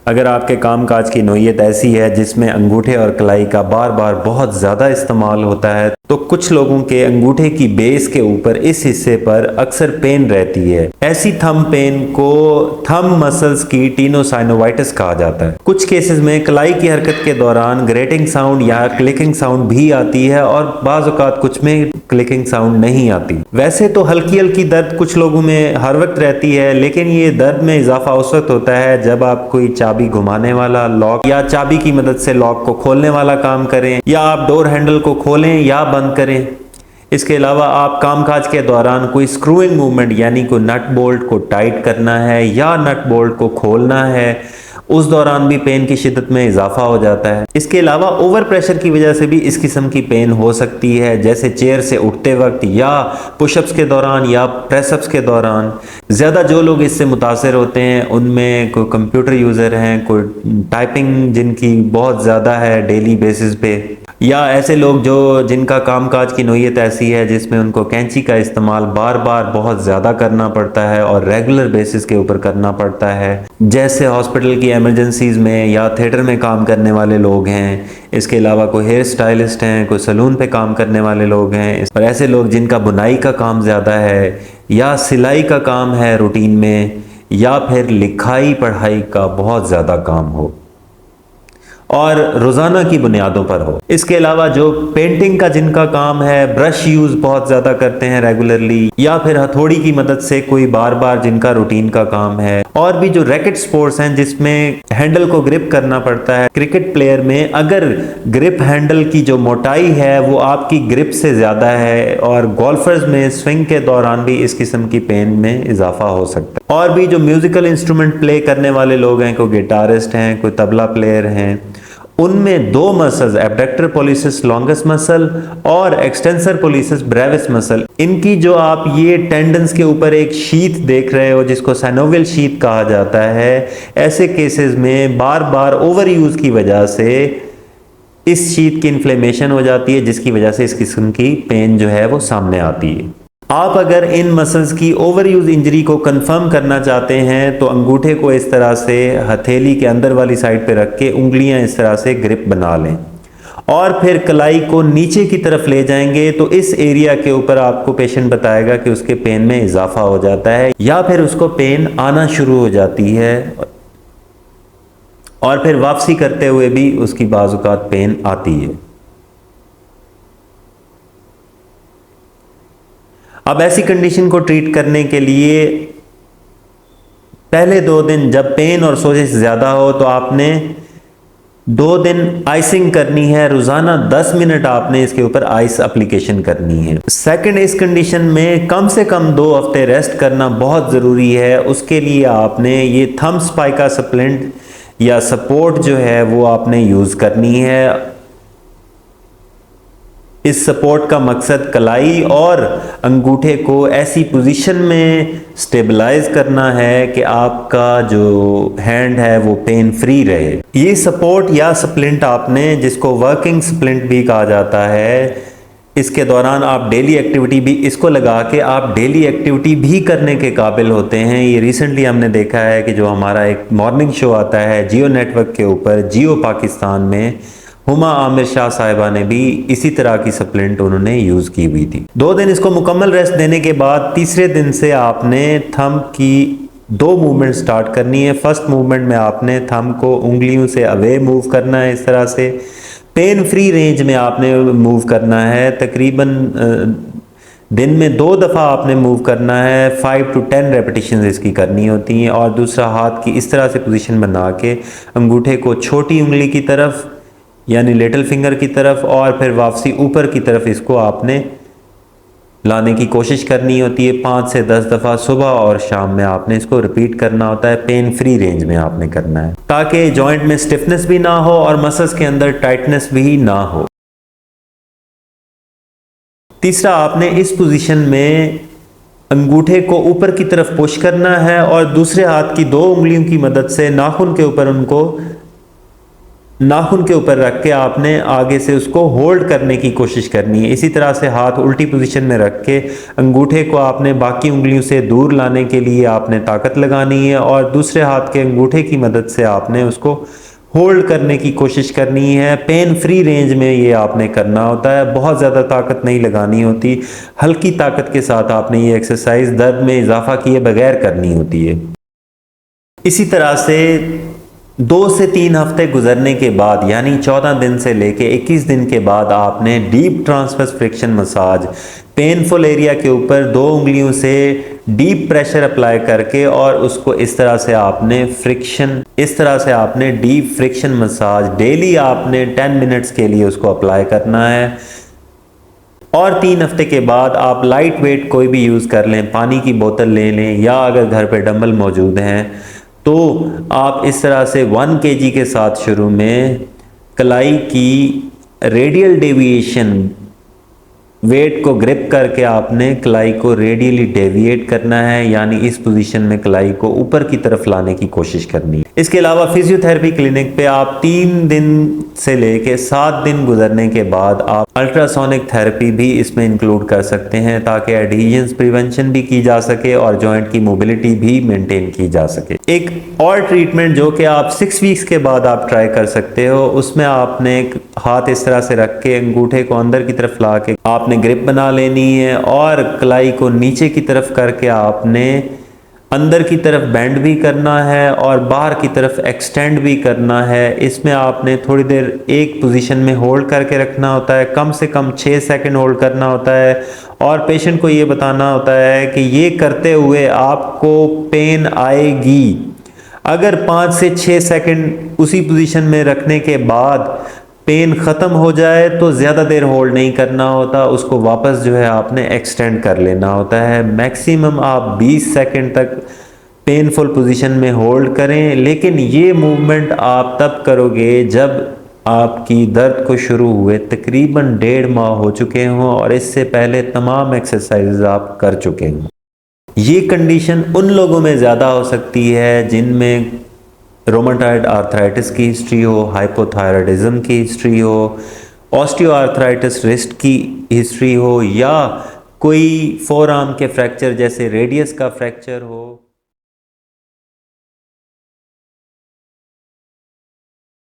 अगर आपके कामकाज की नोयत ऐसी है जिसमें अंगूठे और कलाई का बार बार बहुत ज़्यादा इस्तेमाल होता है तो कुछ लोगों के अंगूठे की बेस के ऊपर इस हिस्से पर अक्सर पेन रहती है। ऐसी थंब पेन को थंब मसल्स की टीनोसाइनोवाइटिस कहा जाता है। कुछ केसेस में कलाई की हरकत के दौरान ग्रेटिंग साउंड या क्लिकिंग साउंड भी आती है और बाज़ औक़ात कुछ में क्लिकिंग साउंड नहीं आती। वैसे तो हल्की हल्की दर्द कुछ लोगों में हर वक्त रहती है, लेकिन ये दर्द में इजाफा उस वक्त होता है जब आप कोई चाबी घुमाने वाला लॉक या चाबी की मदद से लॉक को खोलने वाला काम करें या आप डोर हैंडल को खोलें या बंद करें। इसके अलावा आप कामकाज के दौरान कोई स्क्रूइंग मूवमेंट यानी कोई नट बोल्ट को टाइट करना है या नट बोल्ट को खोलना है, उस दौरान भी पेन की शिद्दत में इजाफा हो जाता है। इसके अलावा ओवर प्रेशर की वजह से भी इस किस्म की पेन हो सकती है, जैसे चेयर से उठते वक्त या पुशअप्स के दौरान या प्रेसअप्स के दौरान। ज़्यादा जो लोग इससे मुतासर होते हैं उनमें कोई कंप्यूटर यूज़र हैं, कोई टाइपिंग जिनकी बहुत ज़्यादा है डेली बेसिस पे, या ऐसे लोग जिनका कामकाज की नोयत ऐसी है जिसमें उनको कैंची का इस्तेमाल बार बार बहुत ज़्यादा करना पड़ता है और रेगुलर बेसिस के ऊपर करना पड़ता है, जैसे हॉस्पिटल की इमरजेंसीज़ में या थिएटर में काम करने वाले लोग हैं। इसके अलावा कोई हेयर स्टाइलिस्ट हैं, कोई सलून पे काम करने वाले लोग हैं, और ऐसे लोग जिनका बुनाई का काम ज़्यादा है या सिलाई का काम है रूटीन में, या फिर लिखाई पढ़ाई का बहुत ज़्यादा काम हो और रोज़ाना की बुनियादों पर हो। इसके अलावा जो पेंटिंग का जिनका काम है, ब्रश यूज़ बहुत ज़्यादा करते हैं रेगुलरली, या फिर हथौड़ी की मदद से कोई बार बार जिनका रूटीन का काम है, और भी जो रैकेट स्पोर्ट्स हैं जिसमें हैंडल को ग्रिप करना पड़ता है। क्रिकेट प्लेयर में अगर ग्रिप हैंडल की जो मोटाई है वो आपकी ग्रिप से ज़्यादा है, और गोल्फर्स में स्विंग के दौरान भी इस किस्म की पेन में इजाफा हो सकता है। और भी जो म्यूज़िकल इंस्ट्रूमेंट प्ले करने वाले लोग हैं, कोई गिटारिस्ट हैं, कोई तबला प्लेयर हैं, उनमें दो muscles, abductor policies longus muscle और एक्सटेंसर पोलिसिस ब्रेविस मसल, इनकी जो आप ये टेंडन्स के ऊपर एक शीथ देख रहे हो जिसको साइनोवियल शीथ कहा जाता है, ऐसे केसेस में बार बार ओवर यूज की वजह से इस शीथ की इन्फ्लेमेशन हो जाती है, जिसकी वजह से इस किस्म की पेन जो है वो सामने आती है। आप अगर इन मसल्स की ओवर यूज इंजरी को कंफर्म करना चाहते हैं तो अंगूठे को इस तरह से हथेली के अंदर वाली साइड पे रख के उंगलियां इस तरह से ग्रिप बना लें और फिर कलाई को नीचे की तरफ ले जाएंगे तो इस एरिया के ऊपर आपको पेशेंट बताएगा कि उसके पेन में इजाफा हो जाता है या फिर उसको पेन आना शुरू हो जाती है, और फिर वापसी करते हुए भी उसकी बाज़-औक़ात पेन आती है। अब ऐसी कंडीशन को ट्रीट करने के लिए पहले 2 दिन जब पेन और सोजिश ज़्यादा हो तो आपने 2 दिन आइसिंग करनी है, रोज़ाना 10 मिनट आपने इसके ऊपर आइस एप्लीकेशन करनी है। सेकंड, इस कंडीशन में कम से कम 2 हफ्ते रेस्ट करना बहुत ज़रूरी है। उसके लिए आपने ये थंब स्पाइका सप्लिमेंट या सपोर्ट जो है वो आपने यूज़ करनी है। इस सपोर्ट का मकसद कलाई और अंगूठे को ऐसी पोजीशन में स्टेबलाइज करना है कि आपका जो हैंड है वो पेन फ्री रहे। ये सपोर्ट या सप्लिमेंट आपने, जिसको वर्किंग सप्लिमेंट भी कहा जाता है, इसके दौरान आप डेली एक्टिविटी भी इसको लगा के आप डेली एक्टिविटी भी करने के काबिल होते हैं। ये रिसेंटली हमने देखा है कि जो हमारा एक मॉर्निंग शो आता है जियो नेटवर्क के ऊपर, जियो पाकिस्तान में, हुमा आमिर शाह साहिबा ने भी इसी तरह की सप्लिमेंट उन्होंने यूज़ की हुई थी। 2 दिन इसको मुकम्मल रेस्ट देने के बाद तीसरे दिन से आपने थंब की 2 मूवमेंट स्टार्ट करनी है। फर्स्ट मूवमेंट में आपने थंब को उंगलियों से अवे मूव करना है, इस तरह से पेन फ्री रेंज में आपने मूव करना है। तकरीबन दिन में 2 दफ़ा आपने मूव करना है, 5 to 10 रेपिटेशन इसकी करनी होती हैं। और दूसरा हाथ की इस तरह से पोजीशन बना के अंगूठे को छोटी उंगली की तरफ यानी लिटिल फिंगर की तरफ और फिर वापसी ऊपर की तरफ इसको आपने लाने की कोशिश करनी होती है। 5 से 10 दफ़ा सुबह और शाम में आपने इसको रिपीट करना होता है। पेन फ्री रेंज में आपने करना है ताकि जॉइंट में स्टिफनेस भी ना हो और मसल्स के अंदर टाइटनेस भी ना हो। तीसरा, आपने इस पोजीशन में अंगूठे को ऊपर की तरफ पुश करना है और दूसरे हाथ की 2 उंगलियों की मदद से नाखून के ऊपर उनको नाखून के ऊपर रख के आपने आगे से उसको होल्ड करने की कोशिश करनी है। इसी तरह से हाथ उल्टी पोजीशन में रख के अंगूठे को आपने बाकी उंगलियों से दूर लाने के लिए आपने ताकत लगानी है और दूसरे हाथ के अंगूठे की मदद से आपने उसको होल्ड करने की कोशिश करनी है। पेन फ्री रेंज में ये आपने करना होता है, बहुत ज़्यादा ताकत नहीं लगानी होती, हल्की ताकत के साथ आपने ये एक्सरसाइज दर्द में इजाफा किए बगैर करनी होती है। इसी तरह से 2 से 3 हफ्ते गुजरने के बाद यानी 14 दिन से लेके 21 दिन के बाद आपने deep transverse friction massage painful area के ऊपर 2 उंगलियों से डीप प्रेशर अप्लाई करके और उसको इस तरह से आपने डीप फ्रिक्शन मसाज डेली आपने 10 मिनट्स के लिए उसको अप्लाई करना है। और 3 हफ्ते के बाद आप लाइट वेट कोई भी यूज़ कर लें, पानी की बोतल ले लें या अगर घर पे डंबल मौजूद हैं तो आप इस तरह से 1 kg के साथ शुरू में कलाई की रेडियल डेविएशन वेट को ग्रिप करके आपने कलाई को रेडियली डेविएट करना है, यानी इस पोजीशन में कलाई को ऊपर की तरफ लाने की कोशिश करनी है। इसके अलावा फिजियोथेरेपी क्लिनिक पे आप 3 दिन से लेके 7 दिन गुजरने के बाद आप अल्ट्रासोनिक थेरेपी भी इसमें इंक्लूड कर सकते हैं ताकि एडहेजन्स प्रिवेंशन भी की जा सके और जॉइंट की मोबिलिटी भी मेंटेन की जा सके। एक और ट्रीटमेंट जो कि आप 6 वीक्स के बाद आप ट्राई कर सकते हो, उसमें आपने एक हाथ इस तरह से रख के अंगूठे को अंदर की तरफ ला के आपने ग्रिप बना लेनी है और कलाई को नीचे की तरफ करके आपने अंदर की तरफ बेंड भी करना है और बाहर की तरफ एक्सटेंड भी करना है। इसमें आपने थोड़ी देर एक पोजीशन में होल्ड करके रखना होता है, कम से कम 6 सेकंड होल्ड करना होता है और पेशेंट को ये बताना होता है कि ये करते हुए आपको पेन आएगी। अगर 5 से 6 सेकंड उसी पोजीशन में रखने के बाद पेन ख़त्म हो जाए तो ज़्यादा देर होल्ड नहीं करना होता, उसको वापस जो है आपने एक्सटेंड कर लेना होता है। मैक्सिमम आप 20 सेकंड तक पेनफुल पोजीशन में होल्ड करें, लेकिन ये मूवमेंट आप तब करोगे जब आपकी दर्द को शुरू हुए तकरीबन 1.5 माह हो चुके हों और इससे पहले तमाम एक्सरसाइज आप कर चुके हों। ये कंडीशन उन लोगों में ज़्यादा हो सकती है जिनमें रोमेटॉइड आर्थराइटिस की हिस्ट्री हो, हाइपोथायराइडिज्म की हिस्ट्री हो, ऑस्टियोआर्थराइटिस रिस्ट की हिस्ट्री हो या कोई फोरआर्म के फ्रैक्चर जैसे रेडियस का फ्रैक्चर हो।